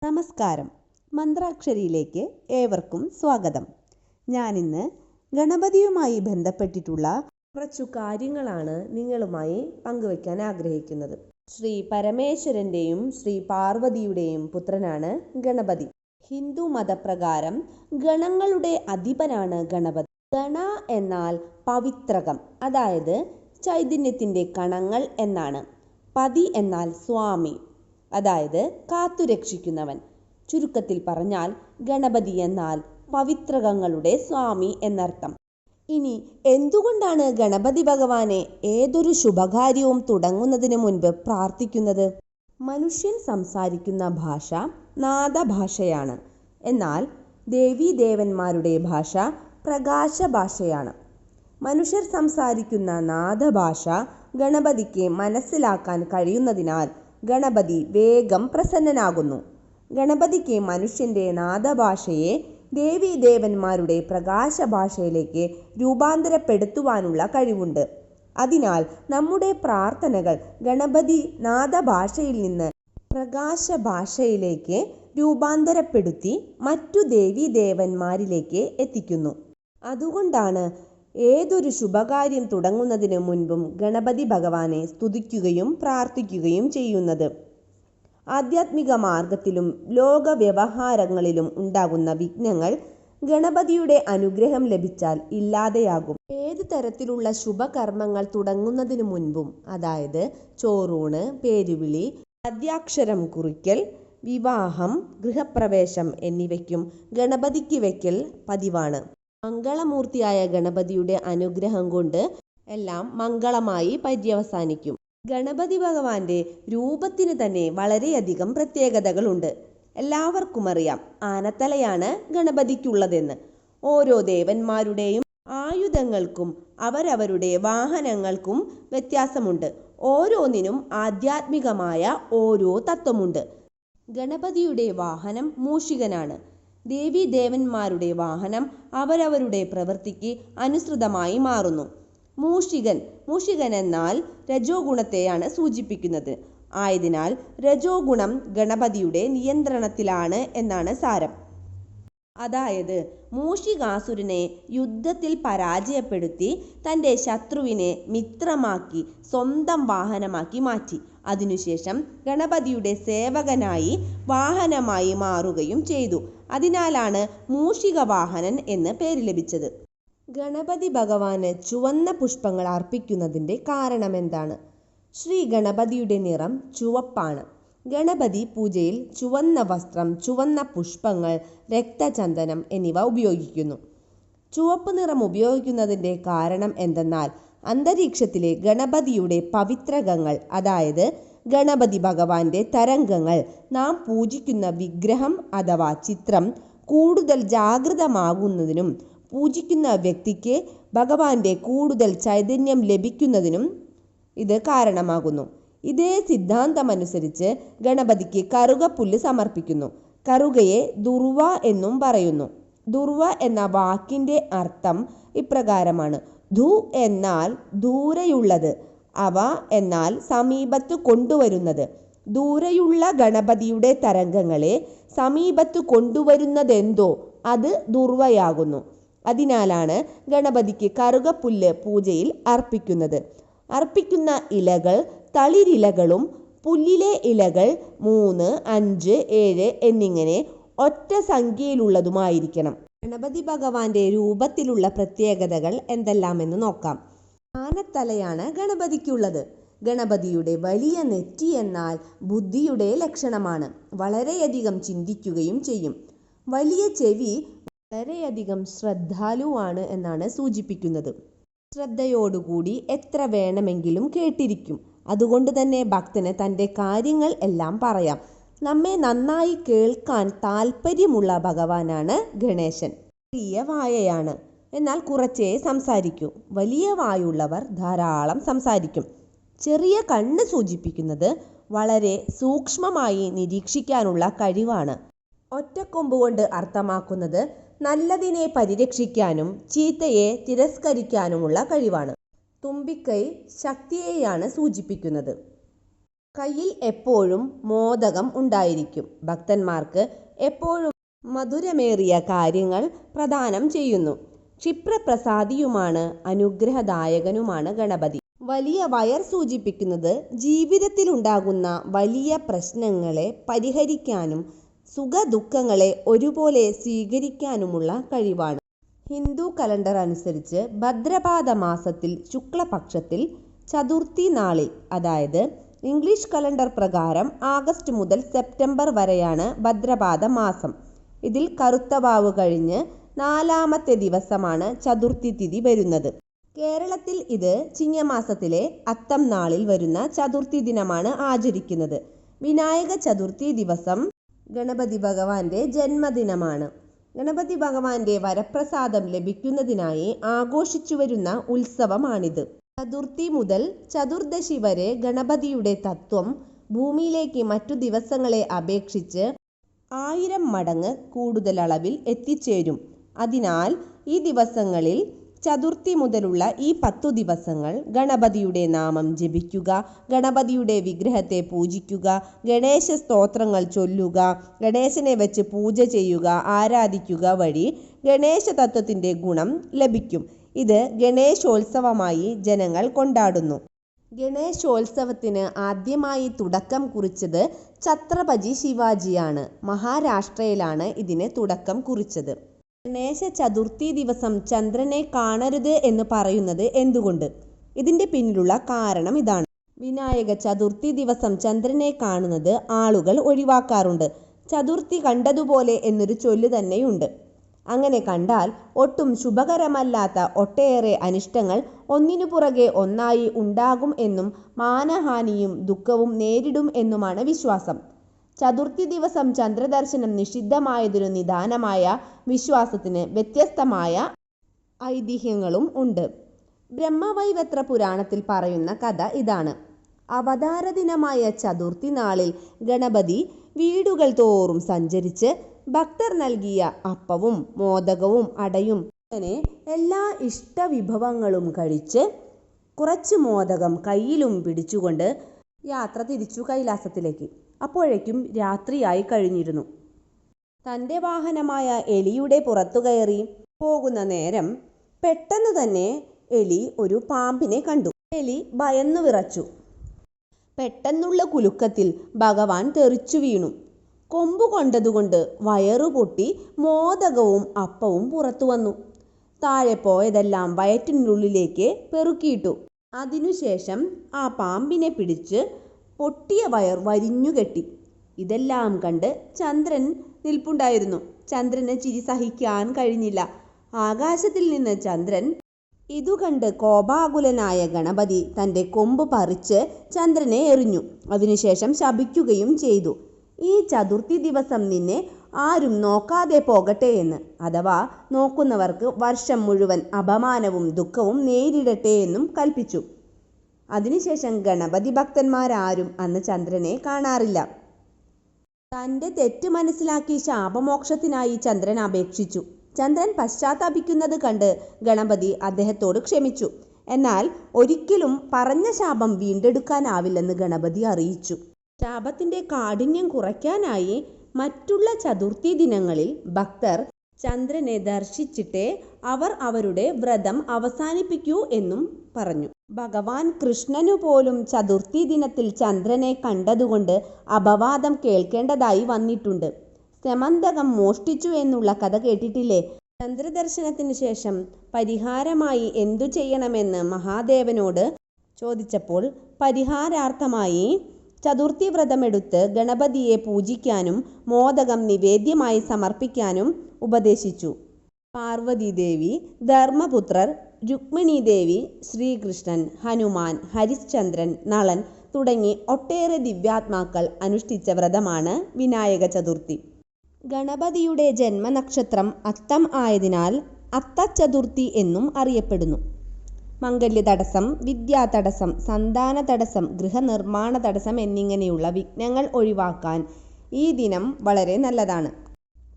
നമസ്കാരം. മന്ത്രാക്ഷരിയിലേക്ക് ഏവർക്കും സ്വാഗതം. ഞാനിന്ന് ഗണപതിയുമായി ബന്ധപ്പെട്ടിട്ടുള്ള കുറച്ചു കാര്യങ്ങളാണ് നിങ്ങളുമായി പങ്കുവയ്ക്കാൻ ആഗ്രഹിക്കുന്നത്. ശ്രീ പരമേശ്വരൻ്റെയും ശ്രീ പാർവതിയുടെയും പുത്രനാണ് ഗണപതി. ഹിന്ദു മതപ്രകാരം ഗണങ്ങളുടെ അധിപനാണ് ഗണപതി. ഗണ എന്നാൽ പവിത്രകം, അതായത് ചൈതന്യത്തിൻ്റെ കണങ്ങൾ എന്നാണ്. പതി എന്നാൽ സ്വാമി, അതായത് കാത്തുരക്ഷിക്കുന്നവൻ. ചുരുക്കത്തിൽ പറഞ്ഞാൽ ഗണപതി എന്നാൽ പവിത്രകങ്ങളുടെ സ്വാമി എന്നർത്ഥം. ഇനി എന്തുകൊണ്ടാണ് ഗണപതി ഭഗവാനെ ഏതൊരു ശുഭകാര്യവും തുടങ്ങുന്നതിന് മുൻപ് പ്രാർത്ഥിക്കുന്നത്? മനുഷ്യൻ സംസാരിക്കുന്ന ഭാഷ നാദഭാഷയാണ്. എന്നാൽ ദേവീദേവന്മാരുടെ ഭാഷ പ്രകാശ ഭാഷയാണ്. മനുഷ്യർ സംസാരിക്കുന്ന നാദഭാഷ ഗണപതിക്ക് മനസ്സിലാക്കാൻ കഴിയുന്നതിനാൽ ഗണപതി വേഗം പ്രസന്നനാകുന്നു. ഗണപതിക്ക് മനുഷ്യൻ്റെ നാദഭാഷയെ ദേവീദേവന്മാരുടെ പ്രകാശഭാഷയിലേക്ക് രൂപാന്തരപ്പെടുത്തുവാനുള്ള കഴിവുണ്ട്. അതിനാൽ നമ്മുടെ പ്രാർത്ഥനകൾ ഗണപതി നാദഭാഷയിൽ നിന്ന് പ്രകാശഭാഷയിലേക്ക് രൂപാന്തരപ്പെടുത്തി മറ്റു ദേവീദേവന്മാരിലേക്ക് എത്തിക്കുന്നു. അതുകൊണ്ടാണ് ഏതൊരു ശുഭകാര്യം തുടങ്ങുന്നതിന് മുൻപും ഗണപതി ഭഗവാനെ സ്തുതിക്കുകയും പ്രാർത്ഥിക്കുകയും ചെയ്യുന്നത്. ആധ്യാത്മിക മാർഗത്തിലും ലോക വ്യവഹാരങ്ങളിലും ഉണ്ടാകുന്ന വിഘ്നങ്ങൾ ഗണപതിയുടെ അനുഗ്രഹം ലഭിച്ചാൽ ഇല്ലാതെയാകും. ഏത് തരത്തിലുള്ള ശുഭകർമ്മങ്ങൾ തുടങ്ങുന്നതിന് മുൻപും, അതായത് ചോറൂണ്, പേരുവിളി, ആദ്യാക്ഷരം കുറിക്കൽ, വിവാഹം, ഗൃഹപ്രവേശം എന്നിവയ്ക്കും ഗണപതിക്ക് വയ്ക്കൽ പതിവാണ്. മംഗളമൂർത്തിയായ ഗണപതിയുടെ അനുഗ്രഹം കൊണ്ട് എല്ലാം മംഗളമായി പര്യവസാനിക്കും. ഗണപതി ഭഗവാന്റെ രൂപത്തിന് തന്നെ വളരെയധികം പ്രത്യേകതകളുണ്ട്. എല്ലാവർക്കും അറിയാം, ആനത്തലയാണ് ഗണപതിക്കുള്ളതെന്ന്. ഓരോ ദേവന്മാരുടെയും ആയുധങ്ങൾക്കും അവരവരുടെ വാഹനങ്ങൾക്കും വ്യത്യാസമുണ്ട്. ഓരോന്നിനും ആധ്യാത്മികമായ ഓരോ തത്വമുണ്ട്. ഗണപതിയുടെ വാഹനം മൂഷികനാണ്. ദേവീദേവന്മാരുടെ വാഹനം അവരവരുടെ പ്രവൃത്തിക്ക് അനുസൃതമായി മാറുന്നു. മൂഷികൻ എന്നാൽ രജോ ഗുണത്തെയാണ് സൂചിപ്പിക്കുന്നത്. ആയതിനാൽ രജോ ഗുണം ഗണപതിയുടെ നിയന്ത്രണത്തിലാണ് എന്നാണ് സാരം. അതായത് മൂഷികാസുരനെ യുദ്ധത്തിൽ പരാജയപ്പെടുത്തി തൻ്റെ ശത്രുവിനെ മിത്രമാക്കി സ്വന്തം വാഹനമാക്കി മാറ്റി. അതിനുശേഷം ഗണപതിയുടെ സേവകനായി വാഹനമായി മാറുകയും ചെയ്തു. അതിനാലാണ് മൂഷിക വാഹനൻ എന്ന് പേര് ലഭിച്ചത്. ഗണപതി ഭഗവാന് ചുവന്ന പുഷ്പങ്ങൾ അർപ്പിക്കുന്നതിൻ്റെ കാരണമെന്താണ്? ശ്രീ ഗണപതിയുടെ നിറം ചുവപ്പാണ്. ഗണപതി പൂജയിൽ ചുവന്ന വസ്ത്രം, ചുവന്ന പുഷ്പങ്ങൾ, രക്തചന്ദനം എന്നിവ ഉപയോഗിക്കുന്നു. ചുവപ്പ് നിറം ഉപയോഗിക്കുന്നതിൻ്റെ കാരണം എന്തെന്നാൽ അന്തരീക്ഷത്തിലെ ഗണപതിയുടെ പവിത്രകങ്ങൾ, അതായത് ഗണപതി ഭഗവാന്റെ തരംഗങ്ങൾ നാം പൂജിക്കുന്ന വിഗ്രഹം അഥവാ ചിത്രം കൂടുതൽ ജാഗൃതമാകുന്നതിനും പൂജിക്കുന്ന വ്യക്തിക്ക് ഭഗവാന്റെ കൂടുതൽ ചൈതന്യം ലഭിക്കുന്നതിനും ഇത് കാരണമാകുന്നു. ഇതേ സിദ്ധാന്തമനുസരിച്ച് ഗണപതിക്ക് കറുകപ്പുല്ല് സമർപ്പിക്കുന്നു. കറുകയെ ദുർവ എന്നും പറയുന്നു. ദുർവ എന്ന വാക്കിൻ്റെ അർത്ഥം ഇപ്രകാരമാണ്: ധു എന്നാൽ ദൂരെയുള്ളത്, അവ എന്നാൽ സമീപത്ത് കൊണ്ടുവരുന്നത്. ദൂരെയുള്ള ഗണപതിയുടെ തരംഗങ്ങളെ സമീപത്ത് കൊണ്ടുവരുന്നതെന്തോ അത് ദുർവയാകുന്നു. അതിനാലാണ് ഗണപതിക്ക് കറുകപ്പുല്ല് പൂജയിൽ അർപ്പിക്കുന്നത്. അർപ്പിക്കുന്ന ഇലകൾ തളിരിലകളും പുല്ലിലെ ഇലകൾ 3, 5, 7 എന്നിങ്ങനെ ഒറ്റ സംഖ്യയിലുള്ളതുമായിരിക്കണം. ഗണപതി ഭഗവാന്റെ രൂപത്തിലുള്ള പ്രത്യേകതകൾ എന്തെല്ലാമെന്ന് നോക്കാം. ആനത്തലയാണ് ഗണപതിക്കുള്ളത്. ഗണപതിയുടെ വലിയ നെറ്റി എന്നാൽ ബുദ്ധിയുടെ ലക്ഷണമാണ്. വളരെയധികം ചിന്തിക്കുകയും ചെയ്യും. വലിയ ചെവി വളരെയധികം ശ്രദ്ധാലുവാണ് എന്നാണ് സൂചിപ്പിക്കുന്നത്. ശ്രദ്ധയോടുകൂടി എത്ര വേണമെങ്കിലും കേട്ടിരിക്കും. അതുകൊണ്ട് തന്നെ ഭക്തന് തൻ്റെ കാര്യങ്ങൾ എല്ലാം പറയാം. നമ്മെ നന്നായി കേൾക്കാൻ താല്പര്യമുള്ള ഭഗവാനാണ് ഗണേശൻ. ചെറിയ വായയാണ്, എന്നാൽ കുറച്ചേ സംസാരിക്കൂ. വലിയ വായുള്ളവർ ധാരാളം സംസാരിക്കും. ചെറിയ കണ്ണ് സൂചിപ്പിക്കുന്നത് വളരെ സൂക്ഷ്മമായി നിരീക്ഷിക്കാനുള്ള കഴിവാണ്. ഒറ്റക്കൊമ്പ് കൊണ്ട് അർത്ഥമാക്കുന്നത് നല്ലതിനെ പരിരക്ഷിക്കാനും ചീത്തയെ തിരസ്കരിക്കാനുമുള്ള കഴിവാണ്. തുമ്പിക്കൈ ശക്തിയെയാണ് സൂചിപ്പിക്കുന്നത്. കയ്യിൽ എപ്പോഴും മോദകം ഉണ്ടായിരിക്കും. ഭക്തന്മാർക്ക് എപ്പോഴും മധുരമേറിയ കാര്യങ്ങൾ പ്രദാനം ചെയ്യുന്നു. ക്ഷിപ്രപ്രസാദിയുമാണ്, അനുഗ്രഹദായകനുമാണ് ഗണപതി. വലിയ വയർ സൂചിപ്പിക്കുന്നത് ജീവിതത്തിലുണ്ടാകുന്ന വലിയ പ്രശ്നങ്ങളെ പരിഹരിക്കാനും സുഖദുഃഖങ്ങളെ ഒരുപോലെ സ്വീകരിക്കാനുമുള്ള കഴിവാണ്. ഹിന്ദു കലണ്ടർ അനുസരിച്ച് ഭദ്രപാദ മാസത്തിൽ ശുക്ലപക്ഷത്തിൽ ചതുർത്ഥി നാളിൽ, അതായത് ഇംഗ്ലീഷ് കലണ്ടർ പ്രകാരം ആഗസ്റ്റ് മുതൽ സെപ്റ്റംബർ വരെയാണ് ഭദ്രപാദ മാസം. ഇതിൽ കറുത്തവാവ് കഴിഞ്ഞ് 4ാമത്തെ ദിവസമാണ് ചതുർത്ഥി തിഥി വരുന്നത്. കേരളത്തിൽ ഇത് ചിങ്ങമാസത്തിലെ അത്തം നാളിൽ വരുന്ന ചതുർത്ഥി ദിനമാണ് ആചരിക്കുന്നത്. വിനായക ചതുർത്ഥി ദിവസം ഗണപതി ഭഗവാന്റെ ജന്മദിനമാണ്. ഗണപതി ഭഗവാന്റെ വരപ്രസാദം ലഭിക്കുന്നതിനായി ആഘോഷിച്ചു വരുന്ന ഉത്സവമാണിത്. ചതുർത്ഥി മുതൽ ചതുർദശി വരെ ഗണപതിയുടെ തത്വം ഭൂമിയിലേക്ക് മറ്റു ദിവസങ്ങളെ അപേക്ഷിച്ച് 1000 മടങ്ങ് കൂടുതൽ അളവിൽ എത്തിച്ചേരും. അതിനാൽ ഈ ദിവസങ്ങളിൽ ചതുർത്ഥി മുതലുള്ള ഈ 10 ദിവസങ്ങൾ ഗണപതിയുടെ നാമം ജപിക്കുക, ഗണപതിയുടെ വിഗ്രഹത്തെ പൂജിക്കുക, ഗണേശ സ്തോത്രങ്ങൾ ചൊല്ലുക, ഗണേശനെ വെച്ച് പൂജ ചെയ്യുക, ആരാധിക്കുക വഴി ഗണേശ തത്വത്തിൻ്റെ ഗുണം ലഭിക്കും. ഇത് ഗണേശോത്സവമായി ജനങ്ങൾ കൊണ്ടാടുന്നു. ഗണേശോത്സവത്തിന് ആദ്യമായി തുടക്കം കുറിച്ചത് ഛത്രപതി ശിവാജിയാണ്. മഹാരാഷ്ട്രയിലാണ് ഇതിന് തുടക്കം കുറിച്ചത്. ഗണേശ ചതുർത്ഥി ദിവസം ചന്ദ്രനെ കാണരുത് എന്ന് പറയുന്നത് എന്തുകൊണ്ട്? ഇതിൻ്റെ പിന്നിലുള്ള കാരണം ഇതാണ്. വിനായക ചതുർത്ഥി ദിവസം ചന്ദ്രനെ കാണുന്നത് ആളുകൾ ഒഴിവാക്കാറുണ്ട്. ചതുർത്ഥി കണ്ടതുപോലെ എന്നൊരു ചൊല്ല് തന്നെയുണ്ട്. അങ്ങനെ കണ്ടാൽ ഒട്ടും ശുഭകരമല്ലാത്ത ഒട്ടേറെ അനിഷ്ടങ്ങൾ ഒന്നിനു പുറകെ ഒന്നായി ഉണ്ടാകും എന്നും മാനഹാനിയും ദുഃഖവും നേരിടും എന്നുമാണ് വിശ്വാസം. ചതുർത്ഥി ദിവസം ചന്ദ്രദർശനം നിഷിദ്ധമായതിനു നിദാനമായ വിശ്വാസത്തിന് വ്യത്യസ്തമായ ഐതിഹ്യങ്ങളും ഉണ്ട്. ബ്രഹ്മവൈവർത്ത പുരാണത്തിൽ പറയുന്ന കഥ ഇതാണ്. അവതാര ദിനമായ ചതുർത്ഥി നാളിൽ ഗണപതി വീടുകൾ തോറും സഞ്ചരിച്ച് ഭക്തർ നൽകിയ അപ്പവും മോദകവും അടയും അങ്ങനെ എല്ലാ ഇഷ്ടവിഭവങ്ങളും കഴിച്ച് കുറച്ച് മോദകം കയ്യിലും പിടിച്ചുകൊണ്ട് യാത്ര തിരിച്ചു കൈലാസത്തിലേക്ക്. അപ്പോഴേക്കും രാത്രിയായി കഴിഞ്ഞിരുന്നു. തൻ്റെ വാഹനമായ എലിയുടെ പുറത്തു കയറി പോകുന്ന നേരം പെട്ടെന്ന് തന്നെ എലി ഒരു പാമ്പിനെ കണ്ടു. എലി ഭയന്നു വിറച്ചു. പെട്ടെന്നുള്ള കുലുക്കത്തിൽ ഭഗവാൻ തെറിച്ചു വീണു. കൊമ്പു കൊണ്ടതുകൊണ്ട് വയറു പൊട്ടി മോദകവും അപ്പവും പുറത്തു വന്നു. താഴെ പോയതെല്ലാം വയറ്റിനുള്ളിലേക്ക് പെറുക്കിയിട്ടു. അതിനുശേഷം ആ പാമ്പിനെ പിടിച്ച് പൊട്ടിയ വയർ വരിഞ്ഞുകെട്ടി. ഇതെല്ലാം കണ്ട് ചന്ദ്രൻ നിൽപ്പുണ്ടായിരുന്നു. ചന്ദ്രന് ചിരി സഹിക്കാൻ കഴിഞ്ഞില്ല. ആകാശത്തിൽ നിന്ന് ചന്ദ്രൻ ഇതുകണ്ട് കോപാകുലനായ ഗണപതി തൻ്റെ കൊമ്പ് പറിച്ച് ചന്ദ്രനെ എറിഞ്ഞു. അതിനുശേഷം ശപിക്കുകയും ചെയ്തു. ഈ ചതുർത്ഥി ദിവസം നിന്നെ ആരും നോക്കാതെ പോകട്ടെ എന്ന്, അഥവാ നോക്കുന്നവർക്ക് വർഷം മുഴുവൻ അപമാനവും ദുഃഖവും നേരിടട്ടെ എന്നും കൽപ്പിച്ചു. അതിനുശേഷം ഗണപതി ഭക്തന്മാരാരും അന്ന് ചന്ദ്രനെ കാണാറില്ല. തൻ്റെ തെറ്റ് മനസ്സിലാക്കി ശാപമോക്ഷത്തിനായി ചന്ദ്രൻ അപേക്ഷിച്ചു. ചന്ദ്രൻ പശ്ചാത്താപിക്കുന്നത് കണ്ട് ഗണപതി അദ്ദേഹത്തോട് ക്ഷമിച്ചു. എന്നാൽ ഒരിക്കലും പറഞ്ഞ ശാപം വീണ്ടെടുക്കാനാവില്ലെന്ന് ഗണപതി അറിയിച്ചു. ശാപത്തിൻ്റെ കാഠിന്യം കുറയ്ക്കാനായി മറ്റുള്ള ചതുർത്ഥി ദിനങ്ങളിൽ ഭക്തർ ചന്ദ്രനെ ദർശിച്ചിട്ടേ അവർ അവരുടെ വ്രതം അവസാനിപ്പിക്കൂ എന്നും പറഞ്ഞു. ഭഗവാൻ കൃഷ്ണനു പോലും ചതുർത്ഥി ദിനത്തിൽ ചന്ദ്രനെ കണ്ടതുകൊണ്ട് അപവാദം കേൾക്കേണ്ടതായി വന്നിട്ടുണ്ട്. സമന്തകം മോഷ്ടിച്ചു എന്നുള്ള കഥ കേട്ടിട്ടില്ലേ? ചന്ദ്രദർശനത്തിന് ശേഷം പരിഹാരമായി എന്തു ചെയ്യണമെന്ന് മഹാദേവനോട് ചോദിച്ചപ്പോൾ പരിഹാരാർത്ഥമായി ചതുർത്ഥി വ്രതമെടുത്ത് ഗണപതിയെ പൂജിക്കാനും മോദകം നിവേദ്യമായി സമർപ്പിക്കാനും ഉപദേശിച്ചു. പാർവതീദേവി, ധർമ്മപുത്രർ, രുക്മിണീദേവി, ശ്രീകൃഷ്ണൻ, ഹനുമാൻ, ഹരിശ്ചന്ദ്രൻ, നളൻ തുടങ്ങി ഒട്ടേറെ ദിവ്യാത്മാക്കൾ അനുഷ്ഠിച്ച വ്രതമാണ് വിനായക ചതുർത്ഥി. ഗണപതിയുടെ ജന്മനക്ഷത്രം അത്തം ആയതിനാൽ അത്തച്ചതുർത്ഥി എന്നും അറിയപ്പെടുന്നു. മംഗല്യ തടസ്സം, വിദ്യാ തടസ്സം, സന്താന തടസ്സം, ഗൃഹനിർമ്മാണ തടസ്സം എന്നിങ്ങനെയുള്ള വിഘ്നങ്ങൾ ഒഴിവാക്കാൻ ഈ ദിനം വളരെ നല്ലതാണ്.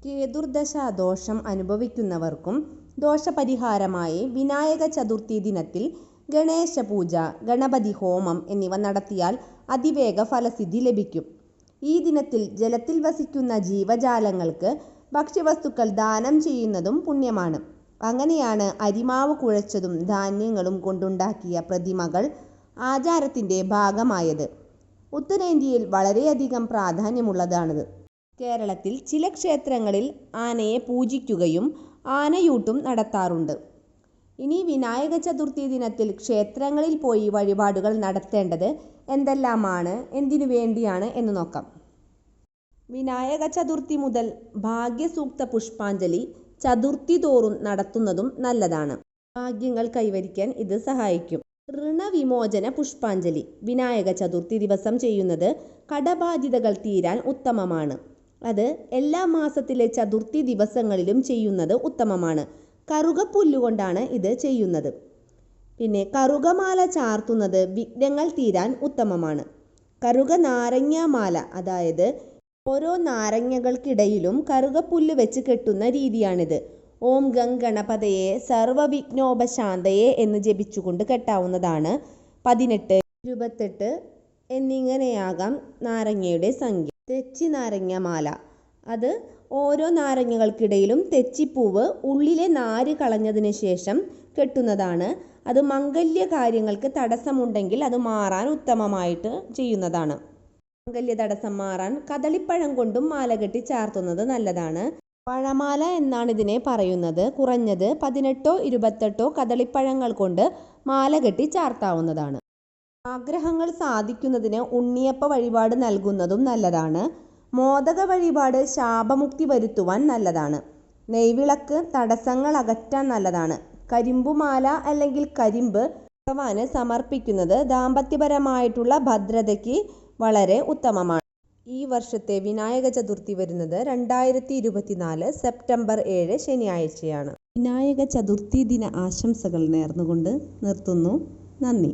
കേതുർദശ ദോഷം അനുഭവിക്കുന്നവർക്കും ദോഷപരിഹാരമായി വിനായക ചതുർത്ഥി ദിനത്തിൽ ഗണേശ പൂജ, ഗണപതി ഹോമം എന്നിവ നടത്തിയാൽ അതിവേഗ ഫലസിദ്ധി ലഭിക്കും. ഈ ദിനത്തിൽ ജലത്തിൽ വസിക്കുന്ന ജീവജാലങ്ങൾക്ക് ഭക്ഷ്യവസ്തുക്കൾ ദാനം ചെയ്യുന്നതും പുണ്യമാണ്. അങ്ങനെയാണ് അരിമാവ് കുഴച്ചതും ധാന്യങ്ങളും കൊണ്ടുണ്ടാക്കിയ പ്രതിമകൾ ആചാരത്തിൻ്റെ ഭാഗമായത്. ഉത്തരേന്ത്യയിൽ വളരെയധികം പ്രാധാന്യമുള്ളതാണിത്. കേരളത്തിൽ ചില ക്ഷേത്രങ്ങളിൽ ആനയെ പൂജിക്കുകയും ആനയൂട്ടും നടത്താറുണ്ട്. ഇനി വിനായക ചതുർത്ഥി ദിനത്തിൽ ക്ഷേത്രങ്ങളിൽ പോയി വഴിപാടുകൾ നടത്തേണ്ടത് എന്തെല്ലാമാണ്, എന്തിനു വേണ്ടിയാണ് എന്ന് നോക്കാം. വിനായക ചതുർത്ഥി മുതൽ ഭാഗ്യസൂക്ത പുഷ്പാഞ്ജലി ചതുർത്ഥി തോറും നടത്തുന്നതും നല്ലതാണ്. ഭാഗ്യങ്ങൾ കൈവരിക്കാൻ ഇത് സഹായിക്കും. ഋണവിമോചന പുഷ്പാഞ്ജലി വിനായക ചതുർത്ഥി ദിവസം ചെയ്യുന്നത് കടബാധ്യതകൾ തീരാൻ ഉത്തമമാണ്. അത് എല്ലാ മാസത്തിലെ ചതുർത്ഥി ദിവസങ്ങളിലും ചെയ്യുന്നത് ഉത്തമമാണ്. കറുകപ്പുല്ലുകൊണ്ടാണ് ഇത് ചെയ്യുന്നത്. പിന്നെ കറുകമാല ചാർത്തുന്നത് വിഘ്നങ്ങൾ തീരാൻ ഉത്തമമാണ്. കറുക നാരങ്ങാമാല, അതായത് ഓരോ നാരങ്ങകൾക്കിടയിലും കറുകപ്പുല്ല് വെച്ച് കെട്ടുന്ന രീതിയാണിത്. ഓം ഗം ഗണപതയെ സർവവിഘ്നോപശാന്തയെ എന്ന് ജപിച്ചുകൊണ്ട് കെട്ടാവുന്നതാണ്. 18, 28 എന്നിങ്ങനെയാകാം നാരങ്ങയുടെ സംഖ്യ. തെച്ചി നാരങ്ങാമാല, അത് ഓരോ നാരങ്ങകൾക്കിടയിലും തെച്ചിപ്പൂവ് ഉള്ളിലെ നാര് കളഞ്ഞതിന് ശേഷം കെട്ടുന്നതാണ്. അത് മംഗല്യ കാര്യങ്ങൾക്ക് തടസ്സമുണ്ടെങ്കിൽ അത് മാറാൻ ഉത്തമമായിട്ട് ചെയ്യുന്നതാണ്. മംഗല്യ തടസ്സം മാറാൻ കദളിപ്പഴം കൊണ്ടും മാല കെട്ടി ചാർത്തുന്നത് നല്ലതാണ്. പഴമാല എന്നാണ് ഇതിനെ പറയുന്നത്. കുറഞ്ഞത് 18 28 കദളിപ്പഴങ്ങൾ കൊണ്ട് മാല കെട്ടി ചാർത്താവുന്നതാണ്. ആഗ്രഹങ്ങൾ സാധിക്കുന്നതിന് ഉണ്ണിയപ്പ വഴിപാട് നൽകുന്നതും നല്ലതാണ്. മോദക വഴിപാട് ശാപമുക്തി വരുത്തുവാൻ നല്ലതാണ്. നെയ്വിളക്ക് തടസ്സങ്ങൾ അകറ്റാൻ നല്ലതാണ്. കരിമ്പുമാല അല്ലെങ്കിൽ കരിമ്പ് ഭഗവാന് സമർപ്പിക്കുന്നത് ദാമ്പത്യപരമായിട്ടുള്ള ഭദ്രതയ്ക്ക് വളരെ ഉത്തമമാണ്. ഈ വർഷത്തെ വിനായക ചതുർത്ഥി വരുന്നത് 2024 സെപ്റ്റംബർ 7 ശനിയാഴ്ചയാണ്. വിനായക ചതുർത്ഥി ദിന ആശംസകൾ നേർന്നുകൊണ്ട് നിർത്തുന്നു. നന്ദി.